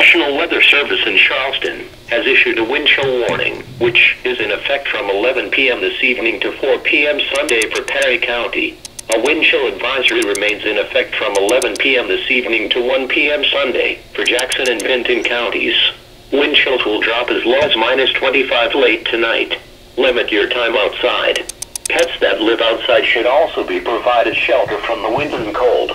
National Weather Service in Charleston has issued a wind chill warning, which is in effect from 11 p.m. this evening to 4 p.m. Sunday for Perry County. A wind chill advisory remains in effect from 11 p.m. this evening to 1 p.m. Sunday for Jackson and Vinton counties. Wind chills will drop as low as -25 late tonight. Limit your time outside. Pets that live outside should also be provided shelter from the wind and cold.